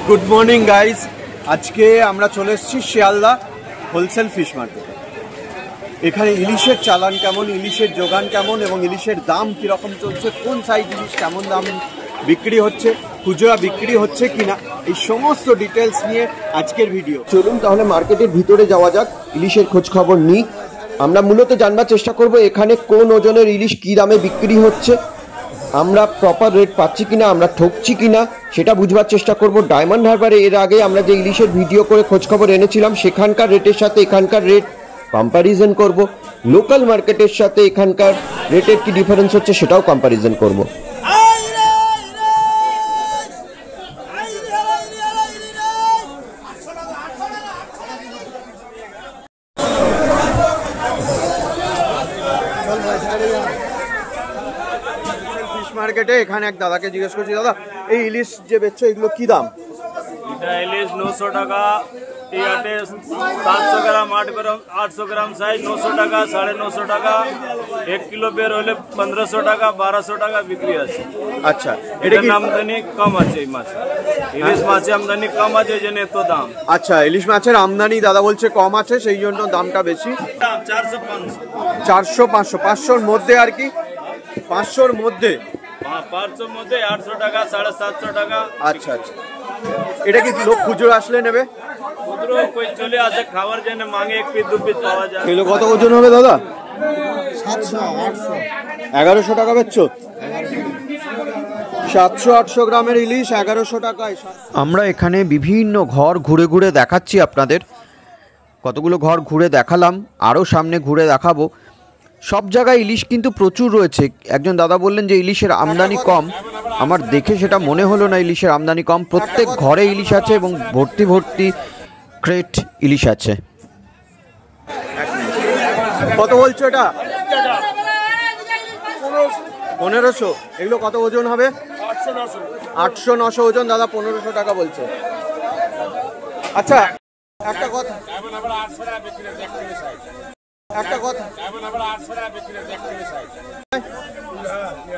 Good morning guys. আজকে আমরা চলে এসেছি শিয়ালদা হোলসেল ফিশ মার্কেটে। এখানে ইলিশের চালান কেমন, ইলিশের যোগান কেমন এবং ইলিশের দাম কীরকম চলছে, কোন সাইজ ইলিশ কেমন দাম বিক্রি হচ্ছে, খুচরা বিক্রি হচ্ছে কিনা, এই সমস্ত ডিটেলস নিয়ে আজকের ভিডিও। চলুন তাহলে মার্কেটের ভিতরে যাওয়া যাক, ইলিশের খোঁজ খবর নিই। আমরা মূলত জানবার চেষ্টা করব এখানে কোন ওজনের ইলিশ কী দামে বিক্রি হচ্ছে, আমরা প্রপার রেট পাচ্ছি কিনা, আমরা ঠকছি কিনা সেটা বুঝবার চেষ্টা করব। ডায়মন্ড হারবারে এর আগে আমরা যে ইলিশের ভিডিও করে খোঁজখবর এনেছিলাম সেখানকার রেটের সাথে এখানকার রেট কম্প্যারিজন করব। লোকাল মার্কেটের সাথে এখানকার রেটের কি ডিফারেন্স হচ্ছে সেটাও কম্প্যারিজন করব। মার্কেটে এখানে এক দাদাকে জিজ্ঞেস করছি, দাদা এই ইলিশ যে বেচছো এগুলো কি দাম? এটা ইলিশ 900 টাকা, ইয়াতে 700 গ্রাম 800 গ্রাম সাইজ 900 টাকা, 950 টাকা, 1 কিলো বের হলে 1500 টাকা 1200 টাকা বিক্রি আছে। আচ্ছা, এটা কি আমদানি কম আছে? এই মাছ ইলিশ মাছে আমদানি কম আছে, এই জন্য এত দাম। আচ্ছা, ইলিশ মাছের আমদানি দাদা বলছে কম আছে, সেই জন্য দামটা বেশি। 400 500 500-র মধ্যে আর কি, 500-র মধ্যে 500-র মধ্যে 800 টাকা 750 টাকা। আচ্ছা আচ্ছা, এটা কি লোক খুচরো আসলে নেবে? খুচরো কই চলে আসে খাওয়ার জন্য, মাঙে 1 পিস 2 পিস পাওয়া যায়। এগুলো কত ওজন হবে দাদা? 700 800 1100 টাকা বেচছো? 700-800 গ্রামের ইলিশ 1100 টাকায়। আমরা এখানে বিভিন্ন ঘর ঘুরে ঘুরে দেখাচ্ছি আপনাদের, কতগুলো ঘর ঘুরে দেখালাম, আরও সামনে ঘুরে দেখাবো। সব জায়গায় ইলিশ কিন্তু প্রচুর রয়েছে। একজন দাদা বললেন যে ইলিশের আমদানি কম, আমার দেখে সেটা মনে হলো না ইলিশের আমদানি কম। প্রত্যেক ঘরে ইলিশ আছে এবং ভর্তি ভর্তি ক্রেট ইলিশ আছে। কত বলছো এটা? 1500। এগুলো কত ওজন হবে? 800-900 ওজন। দাদা 1500 টাকা বলছে। আচ্ছা, একটা কথা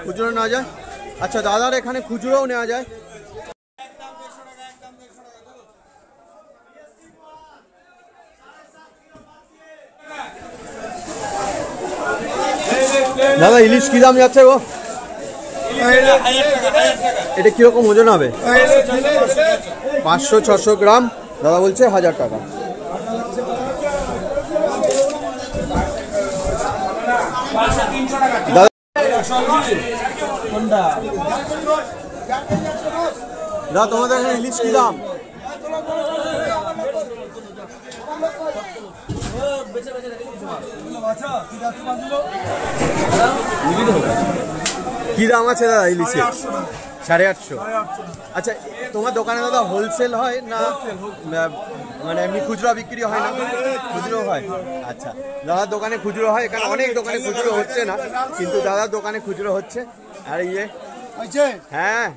খুচরো নেওয়া যায়? আচ্ছা, দাদার এখানে খুচরোও নেওয়া যায়। দাদা ইলিশ কি দাম যাচ্ছে গো? এটা কিরকম ওজন হবে? 500-600 গ্রাম। দাদা বলছে 1000 টাকা। দাদা তোমাদের এখানে ইলিশ কি দাম? কি দাম আছে দাদা ইলিশে? 850। আচ্ছা, তোমার দোকানে দাদা হোলসেল হয় না মানে এমনি খুচরা বিক্রি হয় না? খুচরো হয়। আচ্ছা, দাদার দোকানে খুচরো হয়। এখানে অনেক দোকানে খুচরো হচ্ছে না, কিন্তু দাদার দোকানে খুচরো হচ্ছে। আর ইয়ে হ্যাঁ,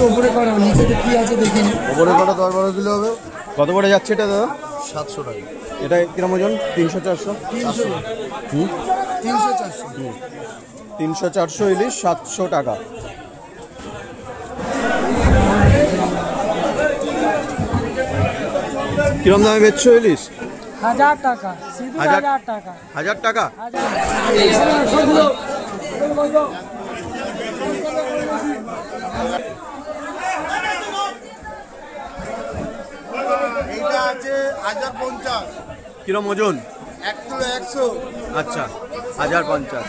ওপরে কটা 10-12 কিলো হবে। কত করে যাচ্ছে এটা দাদা? 700 টাকা। এটা কিরম ওজন? 300-400? 300-400 ইলিশ 700 টাকা। কিরম দামে বেচছো ইলিশ? 1000 টাকা। 1000 টাকা। এইটা আছে 1050। কিরম ওজন? 1 কিলো 100। আচ্ছা, 1050।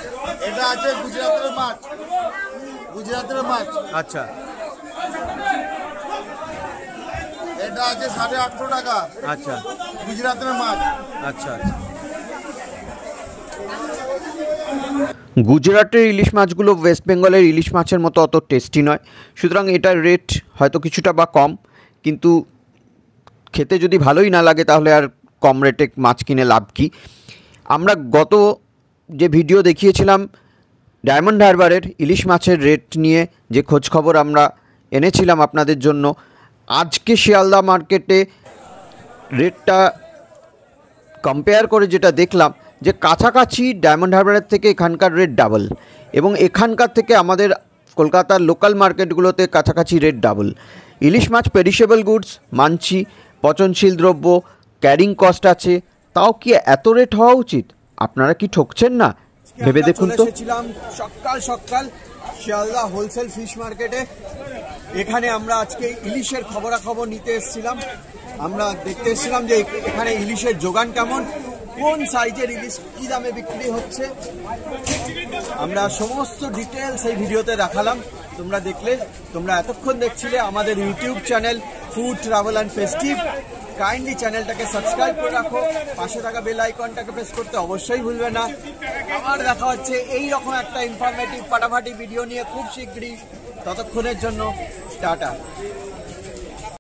এটা আছে গুজরাটের মাছ। আচ্ছা, এটা আছে 850 টাকা। আচ্ছা, গুজরাটের মাছ। আচ্ছা আচ্ছা। গুজরাটের ইলিশ মাছগুলো ওয়েস্ট বেঙ্গলের ইলিশ মাছের মতো অত টেস্টি নয়, সুতরাং এটার রেট হয়তো কিছুটা বা কম, কিন্তু খেতে যদি ভালোই না লাগে তাহলে আর কম রেটে মাছ কিনে লাভ কি। আমরা গত যে ভিডিও দেখিয়েছিলাম ডায়মন্ড হারবারের ইলিশ মাছের রেট নিয়ে, যে খোঁজখবর আমরা এনেছিলাম আপনাদের জন্য, আজকে শিয়ালদা মার্কেটে রেটটা কম্পেয়ার করে যেটা দেখলাম যে কাছাকাছি ডায়মন্ড হারবারের থেকে এখানকার রেট ডাবল, এবং এখানকার থেকে আমাদের কলকাতার লোকাল মার্কেটগুলোতে কাছাকাছি রেট ডাবল। ইলিশ মাছ পেরিশেবল গুডস, মানছি পচনশীল দ্রব্য, ক্যারিং কস্ট আছে, তাও কি এত রেট হওয়া উচিত? আপনারা কি ঠকছেন না? ভেবে দেখুন তো। ছিলাম সকাল সকাল শিয়ালদা হোলসেল ফিশ মার্কেটে। এখানে আমরা আজকে ইলিশের খবরাখবর নিতে এসেছিলাম। আমরা দেখতে এসেছিলাম যে এখানে ইলিশের যোগান কেমন, কোন সাইজের ইলিশ কী দামে বিক্রি হচ্ছে। আমরা সমস্ত ডিটেলস এই ভিডিওতে দেখালাম, তোমরা দেখলে। তোমরা এতক্ষণ দেখছিলে আমাদের YouTube channel food travel and festive. Kindly চ্যানেলটাকে সাবস্ক্রাইব করে রাখো, পাশে থাকা বেল আইকনটাকে প্রেস করতে অবশ্যই ভুলবে না। আবার দেখা হচ্ছে এই রকম একটা ইনফরমেটিভ ফাটাফাটি ভিডিও নিয়ে খুব শীঘ্রই। ততক্ষণের জন্য টাটা।